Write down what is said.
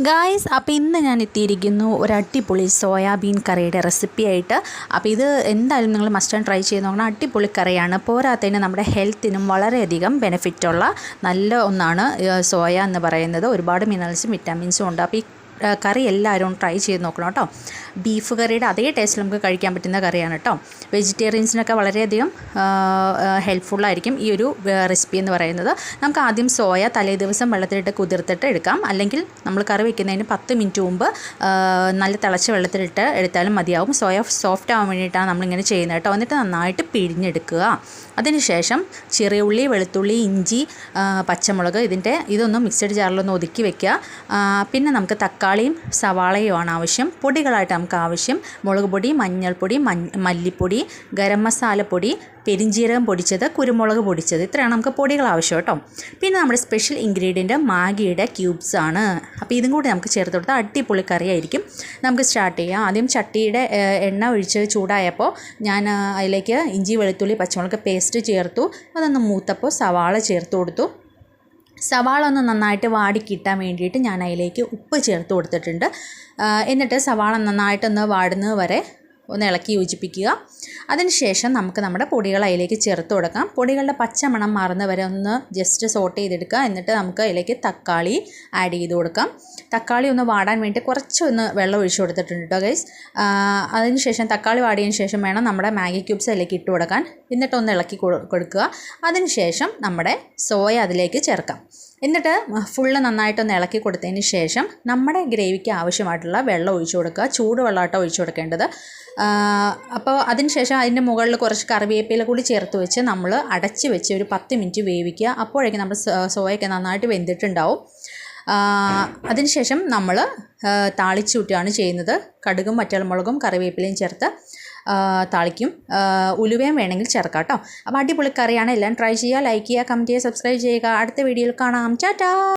Guys, അപ്പോൾ ഇന്ന് ഞാൻ എത്തിയിരിക്കുന്നു ഒരു അടിപൊളി സോയാബീൻ കറിയുടെ റെസിപ്പി ആയിട്ട്. അപ്പോൾ ഇത് എന്തായാലും നിങ്ങൾ മസ്റ്റ് ആൻഡ് ട്രൈ ചെയ്ത് നോക്കണം. അടിപൊളി കറിയാണ്. പോരാത്തതിന് നമ്മുടെ ഹെൽത്തിനും വളരെയധികം ബെനിഫിറ്റുള്ള നല്ല ഒന്നാണ് സോയ എന്ന് പറയുന്നത്. ഒരുപാട് മിനറൽസും വിറ്റാമിൻസും ഉണ്ട്. അപ്പോൾ ഈ കറി എല്ലാവരും ട്രൈ ചെയ്ത് നോക്കണം കേട്ടോ. ബീഫ് കറിയുടെ അതേ ടേസ്റ്റ് നമുക്ക് കഴിക്കാൻ പറ്റുന്ന കറിയാണ് കേട്ടോ. വെജിറ്റേറിയൻസിനൊക്കെ വളരെയധികം ഹെൽപ്ഫുള്ളായിരിക്കും ഈ ഒരു റെസിപ്പി എന്ന് പറയുന്നത്. നമുക്ക് ആദ്യം സോയ തലേ ദിവസം വെള്ളത്തിലിട്ട് കുതിർത്തിട്ട് എടുക്കാം. അല്ലെങ്കിൽ നമ്മൾ കറി വയ്ക്കുന്നതിന് 10 മിനിറ്റ് മുമ്പ് നല്ല തിളച്ച വെള്ളത്തിലിട്ട് എടുത്താലും മതിയാവും. സോയ സോഫ്റ്റ് ആവാൻ വേണ്ടിയിട്ടാണ് നമ്മളിങ്ങനെ ചെയ്യുന്നത് കേട്ടോ. എന്നിട്ട് നന്നായിട്ട് പിഴിഞ്ഞെടുക്കുക. അതിനുശേഷം ചെറിയ ഉള്ളി, വെളുത്തുള്ളി, ഇഞ്ചി, പച്ചമുളക് ഇതൊന്നും മിക്സഡ് ജാറിലൊന്ന് ഒതുക്കി വെക്കുക. പിന്നെ നമുക്ക് തക്കാളിയും സവാളയുമാണ് ആവശ്യം. പൊടികളായിട്ട് നമുക്ക് ആവശ്യം മുളക് പൊടി, മഞ്ഞൾപ്പൊടി, മല്ലിപ്പൊടി, ഗരം മസാലപ്പൊടി, പെരിഞ്ജീരകം പൊടിച്ചത്, കുരുമുളക് പൊടിച്ചത്, ഇത്രയാണ് നമുക്ക് പൊടികൾ ആവശ്യം കേട്ടോ. പിന്നെ നമ്മുടെ സ്പെഷ്യൽ ഇൻഗ്രീഡിയൻറ്റ് മാഗിയുടെ ക്യൂബ്സ് ആണ്. അപ്പോൾ ഇതും കൂടി നമുക്ക് ചേർത്ത് കൊടുത്താൽ അടിപൊളി കറിയായിരിക്കും. നമുക്ക് സ്റ്റാർട്ട് ചെയ്യാം. ആദ്യം ചട്ടിയുടെ എണ്ണ ഒഴിച്ച് ചൂടായപ്പോൾ ഞാൻ അതിലേക്ക് ഇഞ്ചി, വെളുത്തുള്ളി, പച്ചമുളക് പേസ്റ്റ് ചേർത്തു. അതൊന്ന് മൂത്തപ്പോൾ സവാള ചേർത്ത് കൊടുത്തു. സവാള ഒന്ന് നന്നായിട്ട് വാടി കിട്ടാൻ വേണ്ടിയിട്ട് ഞാൻ അതിലേക്ക് ഉപ്പ് ചേർത്ത് കൊടുത്തിട്ടുണ്ട്. എന്നിട്ട് സവാള നന്നായിട്ടൊന്ന് വാടുന്നത് വരെ ഒന്ന് ഇളക്കി യോജിപ്പിക്കുക. അതിനുശേഷം നമുക്ക് നമ്മുടെ പൊടികൾ അതിലേക്ക് ചേർത്ത് കൊടുക്കാം. പൊടികളുടെ പച്ചമണം മാറുന്ന വരെ ഒന്ന് ജസ്റ്റ് സോട്ട് ചെയ്തെടുക്കുക. എന്നിട്ട് നമുക്ക് അതിലേക്ക് തക്കാളി ആഡ് ചെയ്ത് കൊടുക്കാം. തക്കാളി ഒന്ന് വാടാൻ വേണ്ടി കുറച്ചൊന്ന് വെള്ളം ഒഴിച്ച് കൊടുത്തിട്ടുണ്ട് കേട്ടോ ഗൈസ്. അതിനുശേഷം തക്കാളി വാടിയതിന് ശേഷം വേണം നമ്മുടെ മാഗി ക്യൂബ്സ് അതിലേക്ക് ഇട്ട് കൊടുക്കാൻ. എന്നിട്ടൊന്ന് ഇളക്കി കൊടുക്കുക. അതിനുശേഷം നമ്മുടെ സോയ അതിലേക്ക് ചേർക്കാം. എന്നിട്ട് ഫുള്ള് നന്നായിട്ടൊന്ന് ഇളക്കി കൊടുത്തതിന് ശേഷം നമ്മുടെ ഗ്രേവിക്ക് ആവശ്യമായിട്ടുള്ള വെള്ളം ഒഴിച്ചു കൊടുക്കുക. ചൂടുവെള്ളമായിട്ടോ ഒഴിച്ചു കൊടുക്കേണ്ടത്. അപ്പോൾ അതിനുശേഷം അതിൻ്റെ മുകളിൽ കുറച്ച് കറിവേപ്പില കൂടി ചേർത്ത് വെച്ച് നമ്മൾ അടച്ച് വെച്ച് ഒരു 10 മിനിറ്റ് വേവിക്കുക. അപ്പോഴേക്കും നമ്മുടെ സോയൊക്കെ നന്നായിട്ട് വെന്തിട്ടുണ്ടാവും. അതിനുശേഷം നമ്മൾ താളിച്ചൂട്ടുകയാണ് ചെയ്യുന്നത്. കടുകും വറ്റൽമുളകും കറിവേപ്പിലയും ചേർത്ത് താളിക്കും. ഉലുവയും വേണമെങ്കിൽ ചേർക്കാം കേട്ടോ. അപ്പോൾ അടിപൊളി കറിയാണ്. എല്ലാം ട്രൈ ചെയ്യുക, ലൈക്ക് ചെയ്യുക, കമൻറ്റ് ചെയ്യുക, സബ്സ്ക്രൈബ് ചെയ്യുക. അടുത്ത വീഡിയോയിൽ കാണാം. ടാറ്റാ.